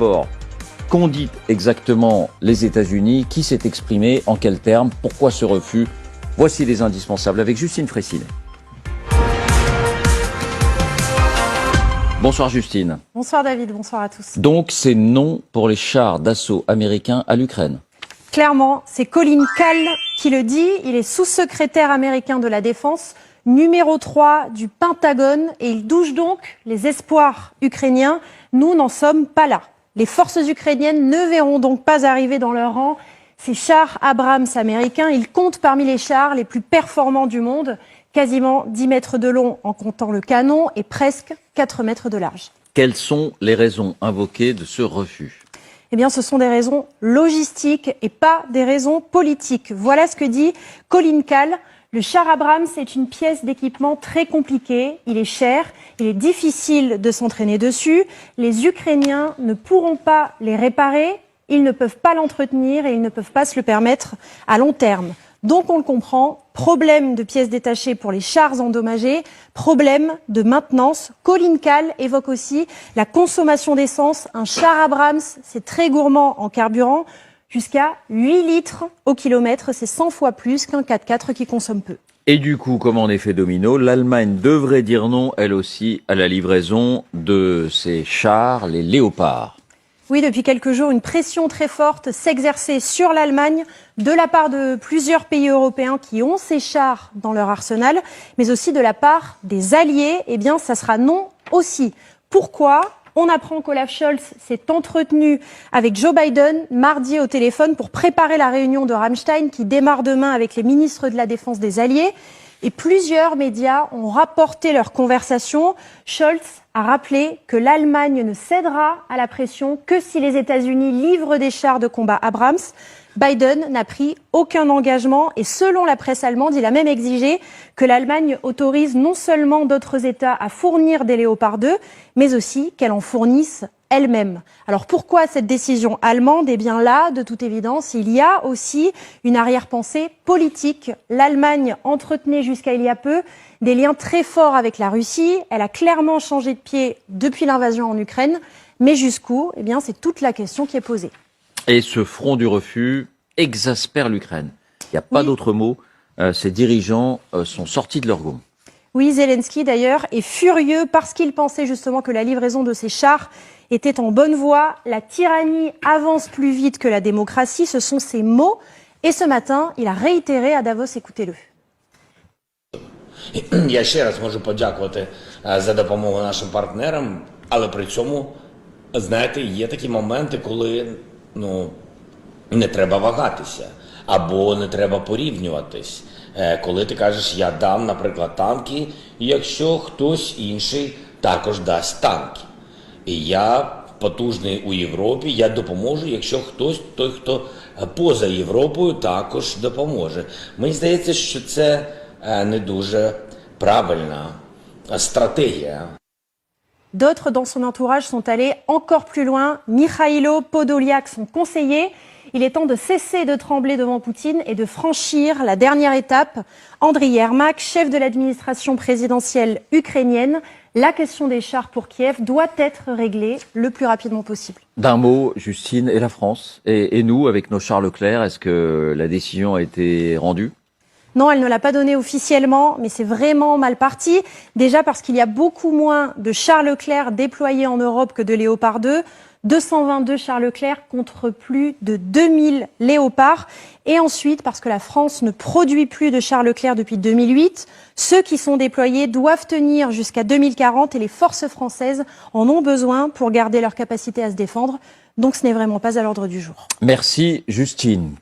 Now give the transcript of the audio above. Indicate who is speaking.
Speaker 1: D'abord, qu'ont dit exactement les États-Unis? Qui s'est exprimé? En quels termes? Pourquoi ce refus? Voici les indispensables avec Justine Fraissinet. Bonsoir Justine.
Speaker 2: Bonsoir David, bonsoir à tous.
Speaker 1: Donc c'est non pour les chars d'assaut américains à l'Ukraine.
Speaker 2: Clairement, c'est Colin Kahl qui le dit. Il est sous-secrétaire américain de la Défense, numéro 3 du Pentagone, et il douche donc les espoirs ukrainiens. Nous n'en sommes pas là. Les forces ukrainiennes ne verront donc pas arriver dans leur rang ces chars Abrams américains. Ils comptent parmi les chars les plus performants du monde, quasiment 10 mètres de long en comptant le canon et presque 4 mètres de large.
Speaker 1: Quelles sont les raisons invoquées de ce refus?
Speaker 2: Eh bien, ce sont des raisons logistiques et pas des raisons politiques. Voilà ce que dit Colin Kahl. Le char Abrams est une pièce d'équipement très compliquée. Il est cher, il est difficile de s'entraîner dessus. Les Ukrainiens ne pourront pas les réparer, ils ne peuvent pas l'entretenir et ils ne peuvent pas se le permettre à long terme. Donc on le comprend, problème de pièces détachées pour les chars endommagés, problème de maintenance. Colin Kahl évoque aussi la consommation d'essence. Un char Abrams, c'est très gourmand en carburant, jusqu'à 8 litres au kilomètre, c'est 100 fois plus qu'un 4x4 qui consomme peu.
Speaker 1: Et du coup, comme en effet domino, l'Allemagne devrait dire non, elle aussi, à la livraison de ces chars, les Léopards.
Speaker 2: Oui, depuis quelques jours, une pression très forte s'exerçait sur l'Allemagne de la part de plusieurs pays européens qui ont ces chars dans leur arsenal, mais aussi de la part des alliés. Eh bien, ça sera non aussi. Pourquoi ? On apprend qu'Olaf Scholz s'est entretenu avec Joe Biden mardi au téléphone pour préparer la réunion de Ramstein qui démarre demain avec les ministres de la Défense des Alliés. Et plusieurs médias ont rapporté leur conversation. Scholz a rappelé que l'Allemagne ne cédera à la pression que si les États-Unis livrent des chars de combat Abrams. Biden n'a pris aucun engagement et selon la presse allemande, il a même exigé que l'Allemagne autorise non seulement d'autres États à fournir des Léopard 2, mais aussi qu'elle en fournisse elle-même. Alors pourquoi cette décision allemande? Eh bien là, de toute évidence, il y a aussi une arrière-pensée politique. L'Allemagne entretenait jusqu'à il y a peu des liens très forts avec la Russie. Elle a clairement changé de pied depuis l'invasion en Ukraine. Mais jusqu'où? Eh bien, c'est toute la question qui est posée.
Speaker 1: Et ce front du refus exaspère l'Ukraine. Il n'y a pas d'autre mot. Ces dirigeants sont sortis de leur goût.
Speaker 2: Oui, Zelensky d'ailleurs est furieux parce qu'il pensait justement que la livraison de ces chars était en bonne voie. La tyrannie avance plus vite que la démocratie, ce sont ses mots. Et ce matin, il a réitéré à Davos, écoutez-le.
Speaker 3: Я ще раз можу подякувати за допомогу нашим партнерам, але при цьому, знаєте, є такі моменти, коли, не треба вагатися, або не треба порівнюватись. Коли ти кажеш, я дам, наприклад, танки, якщо хтось інший також дасть танки. І я потужний у Європі, я допоможу, якщо хтось, той, хто поза Європою, також допоможе. Мені здається, що це не дуже правильна стратегія.
Speaker 2: D'autres dans son entourage sont allés encore plus loin. Mikhailo Podolyak, son conseiller. Il est temps de cesser de trembler devant Poutine et de franchir la dernière étape. Andriy Yermak, chef de l'administration présidentielle ukrainienne, la question des chars pour Kiev doit être réglée le plus rapidement possible.
Speaker 1: D'un mot, Justine, et la France, et nous, avec nos chars Leclerc, est-ce que la décision a été rendue?
Speaker 2: Non, elle ne l'a pas donné officiellement, mais c'est vraiment mal parti. Déjà parce qu'il y a beaucoup moins de chars Leclerc déployés en Europe que de Léopard 2. 222 chars Leclerc contre plus de 2000 Léopards. Et ensuite, parce que la France ne produit plus de chars Leclerc depuis 2008. Ceux qui sont déployés doivent tenir jusqu'à 2040 et les forces françaises en ont besoin pour garder leur capacité à se défendre. Donc ce n'est vraiment pas à l'ordre du jour.
Speaker 1: Merci Justine.